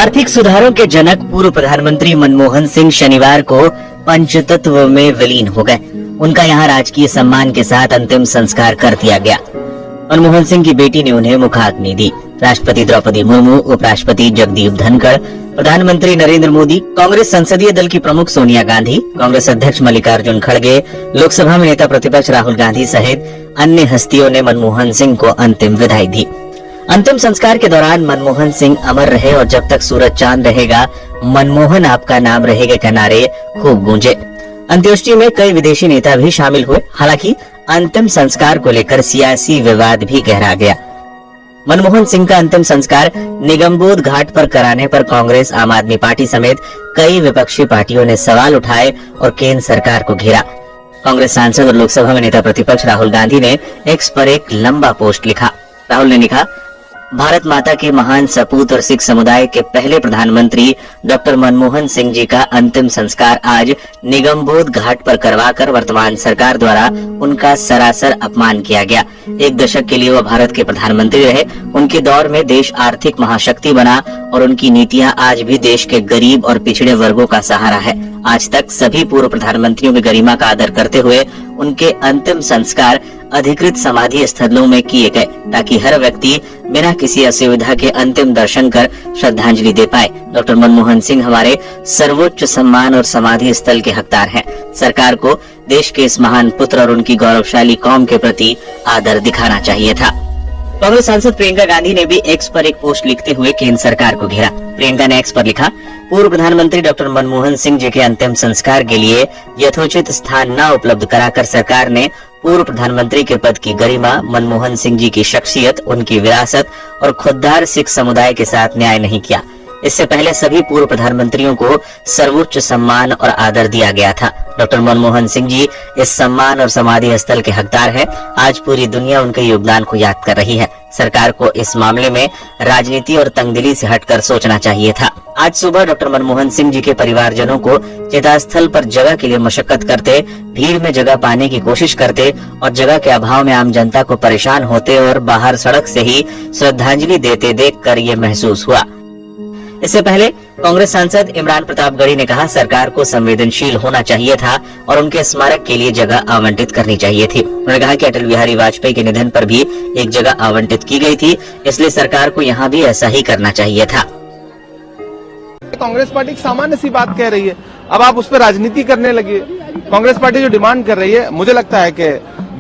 आर्थिक सुधारों के जनक पूर्व प्रधानमंत्री मनमोहन सिंह शनिवार को पंचतत्व में विलीन हो गए। उनका यहां राजकीय सम्मान के साथ अंतिम संस्कार कर दिया गया। मनमोहन सिंह की बेटी ने उन्हें मुखाग्नि दी। राष्ट्रपति द्रौपदी मुर्मू, उपराष्ट्रपति जगदीप धनखड़, प्रधानमंत्री नरेंद्र मोदी, कांग्रेस संसदीय दल की प्रमुख सोनिया गांधी, कांग्रेस अध्यक्ष मल्लिकार्जुन खड़गे, लोकसभा में नेता प्रतिपक्ष राहुल गांधी सहित अन्य हस्तियों ने मनमोहन सिंह को अंतिम विदाई दी। अंतिम संस्कार के दौरान मनमोहन सिंह अमर रहे और जब तक सूरज चांद रहेगा मनमोहन आपका नाम रहेगा के नारे खूब गूंजे। अंत्येष्टि में कई विदेशी नेता भी शामिल हुए। हालांकि अंतिम संस्कार को लेकर सियासी विवाद भी गहरा गया। मनमोहन सिंह का अंतिम संस्कार निगमबोध घाट पर कराने पर कांग्रेस, आम आदमी पार्टी समेत कई विपक्षी पार्टियों ने सवाल उठाए और केंद्र सरकार को घेरा। कांग्रेस सांसद और लोकसभा में नेता प्रतिपक्ष राहुल गांधी ने एक्स पर एक लंबा पोस्ट लिखा। राहुल ने लिखा, भारत माता के महान सपूत और सिख समुदाय के पहले प्रधानमंत्री डॉक्टर मनमोहन सिंह जी का अंतिम संस्कार आज निगमबोध घाट पर करवाकर वर्तमान सरकार द्वारा उनका सरासर अपमान किया गया। एक दशक के लिए वह भारत के प्रधानमंत्री रहे। उनके दौर में देश आर्थिक महाशक्ति बना और उनकी नीतियां आज भी देश के गरीब और पिछड़े वर्गों का सहारा है। आज तक सभी पूर्व प्रधानमंत्रियों की गरिमा का आदर करते हुए उनके अंतिम संस्कार अधिकृत समाधि स्थलों में किए गए ताकि हर व्यक्ति बिना किसी असुविधा के अंतिम दर्शन कर श्रद्धांजलि दे पाए। डॉक्टर मनमोहन सिंह हमारे सर्वोच्च सम्मान और समाधि स्थल के हकदार हैं। सरकार को देश के इस महान पुत्र और उनकी गौरवशाली कौम के प्रति आदर दिखाना चाहिए था। कांग्रेस सांसद प्रियंका गांधी ने भी एक्स पर एक पोस्ट लिखते हुए केंद्र सरकार को घेरा। प्रियंका ने एक्स पर लिखा, पूर्व प्रधानमंत्री डॉक्टर मनमोहन सिंह जी के अंतिम संस्कार के लिए यथोचित स्थान न उपलब्ध कराकर सरकार ने पूर्व प्रधानमंत्री के पद की गरिमा, मनमोहन सिंह जी की शख्सियत, उनकी विरासत और खुददार सिख समुदाय के साथ न्याय नहीं किया। इससे पहले सभी पूर्व प्रधानमंत्रियों को सर्वोच्च सम्मान और आदर दिया गया था। डॉक्टर मनमोहन सिंह जी इस सम्मान और समाधि स्थल के हकदार हैं। आज पूरी दुनिया उनके योगदान को याद कर रही है। सरकार को इस मामले में राजनीति और तंगदिली से हटकर सोचना चाहिए था। आज सुबह डॉक्टर मनमोहन सिंह जी के परिवारजनों को चितास्थल पर जगह के लिए मशक्कत करते, भीड़ में जगह पाने की कोशिश करते और जगह के अभाव में आम जनता को परेशान होते और बाहर सड़क से ही श्रद्धांजलि देते देखकर ये महसूस हुआ। इससे पहले कांग्रेस सांसद इमरान प्रतापगढ़ी ने कहा, सरकार को संवेदनशील होना चाहिए था और उनके स्मारक के लिए जगह आवंटित करनी चाहिए थी। उन्होंने कहा कि अटल बिहारी वाजपेयी के निधन पर भी एक जगह आवंटित की गई थी, इसलिए सरकार को यहाँ भी ऐसा ही करना चाहिए था। कांग्रेस पार्टी सामान्य सी बात कह रही है, अब आप उस पर राजनीति करने लगे। कांग्रेस पार्टी जो डिमांड कर रही है, मुझे लगता है कि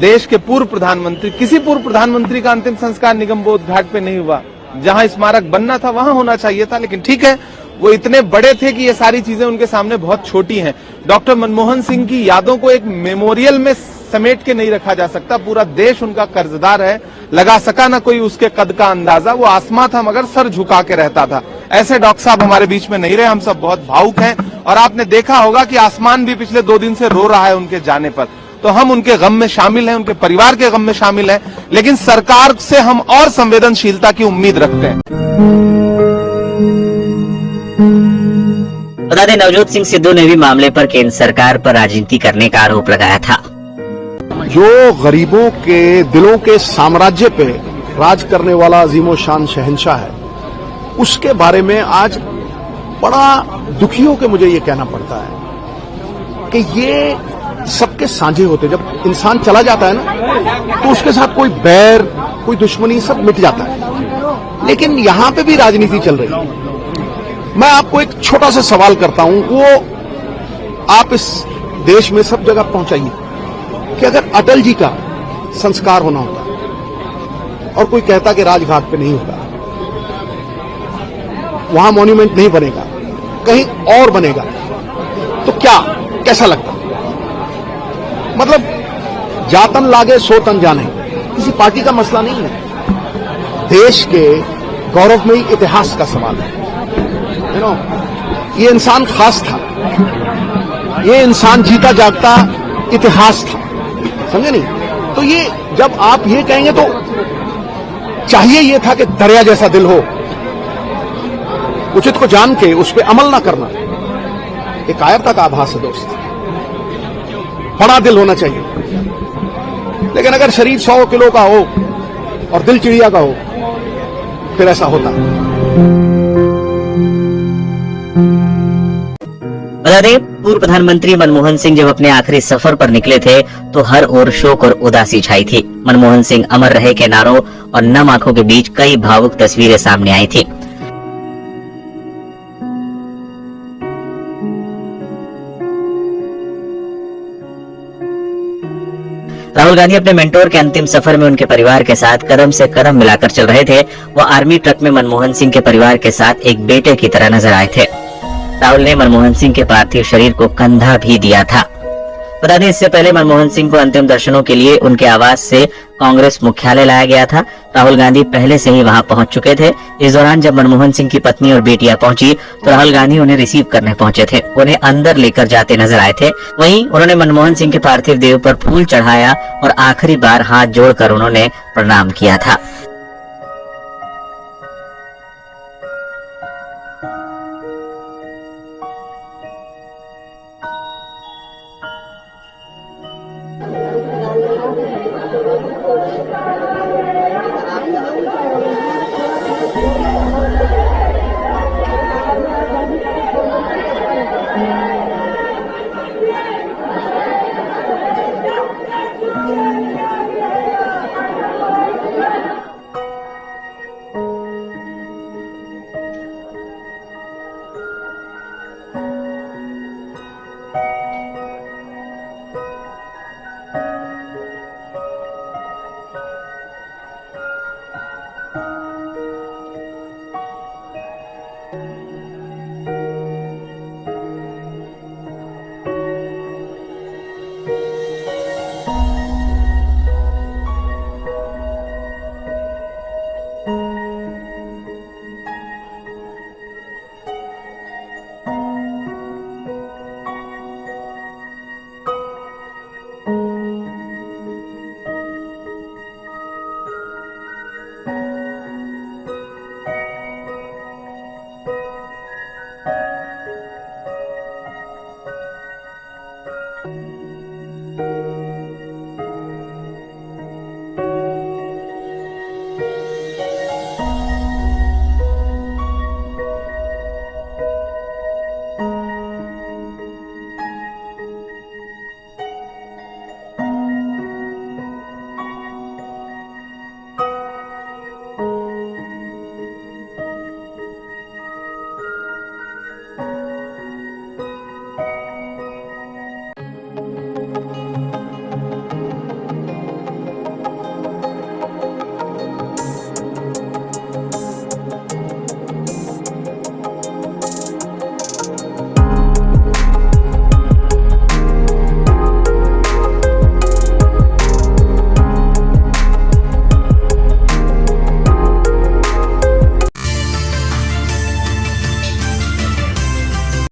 देश के पूर्व प्रधानमंत्री, किसी पूर्व प्रधानमंत्री का अंतिम संस्कार निगमबोध घाट पे नहीं हुआ। जहां स्मारक बनना था वहां होना चाहिए था, लेकिन ठीक है, वो इतने बड़े थे कि ये सारी चीजें उनके सामने बहुत छोटी हैं। डॉक्टर मनमोहन सिंह की यादों को एक मेमोरियल में समेट के नहीं रखा जा सकता। पूरा देश उनका कर्जदार है। लगा सका ना कोई उसके कद का अंदाजा। वो आसमां था मगर सर झुका के रहता था। ऐसे डॉक्टर साहब हमारे बीच में नहीं रहे। हम सब बहुत भावुक हैं और आपने देखा होगा कि आसमान भी पिछले 2 दिन से रो रहा है उनके जाने पर। तो हम उनके गम में शामिल हैं, उनके परिवार के गम में शामिल हैं, लेकिन सरकार से हम और संवेदनशीलता की उम्मीद रखते हैं। बता दें, नवजोत सिंह सिद्धू ने भी मामले पर केंद्र सरकार पर राजनीति करने का आरोप लगाया था। जो गरीबों के दिलों के साम्राज्य पे राज करने वाला अजीमो शान शहंशाह है, उसके बारे में आज बड़ा दुखी होकर मुझे ये कहना पड़ता है कि ये सबके साझे होते। जब इंसान चला जाता है ना, तो उसके साथ कोई बैर, कोई दुश्मनी, सब मिट जाता है। लेकिन यहां पे भी राजनीति चल रही है। मैं आपको एक छोटा सा सवाल करता हूं, वो आप इस देश में सब जगह पहुंचाइए कि अगर अटल जी का संस्कार होना होता और कोई कहता कि राजघाट पे नहीं होता, वहां मॉन्यूमेंट नहीं बनेगा, कहीं और बनेगा, तो क्या कैसा लगता? मतलब जातन लागे सो तन जाने, किसी पार्टी का मसला नहीं है। देश के गौरवमयी इतिहास का सवाल है। ये इंसान खास था, ये इंसान जीता जागता इतिहास था, समझे नहीं? तो ये जब आप ये कहेंगे तो चाहिए ये था कि दरिया जैसा दिल हो, उचित को जान के उस पर अमल ना करना। एक कायरता का आभास है दोस्त। बड़ा दिल होना चाहिए, लेकिन अगर शरीर 100 किलो का हो और दिल चिड़िया का हो, फिर ऐसा होता। बता दें, पूर्व प्रधानमंत्री मनमोहन सिंह जब अपने आखिरी सफर पर निकले थे तो हर ओर शोक और उदासी छाई थी। मनमोहन सिंह अमर रहे के नारों और नम आंखों के बीच कई भावुक तस्वीरें सामने आई थी। राहुल गांधी अपने मेंटोर के अंतिम सफर में उनके परिवार के साथ कदम से कदम मिलाकर चल रहे थे। वो आर्मी ट्रक में मनमोहन सिंह के परिवार के साथ एक बेटे की तरह नजर आए थे। राहुल ने मनमोहन सिंह के पार्थिव शरीर को कंधा भी दिया था। बता दें, इससे पहले मनमोहन सिंह को अंतिम दर्शनों के लिए उनके आवास से कांग्रेस मुख्यालय लाया गया था। राहुल गांधी पहले से ही वहां पहुंच चुके थे। इस दौरान जब मनमोहन सिंह की पत्नी और बेटियां पहुंची तो राहुल गांधी उन्हें रिसीव करने पहुंचे थे। उन्हें अंदर लेकर जाते नजर आए थे। वहीं उन्होंने मनमोहन सिंह के पार्थिव देह पर फूल चढ़ाया और आखिरी बार हाथ जोड़कर उन्होंने प्रणाम किया था।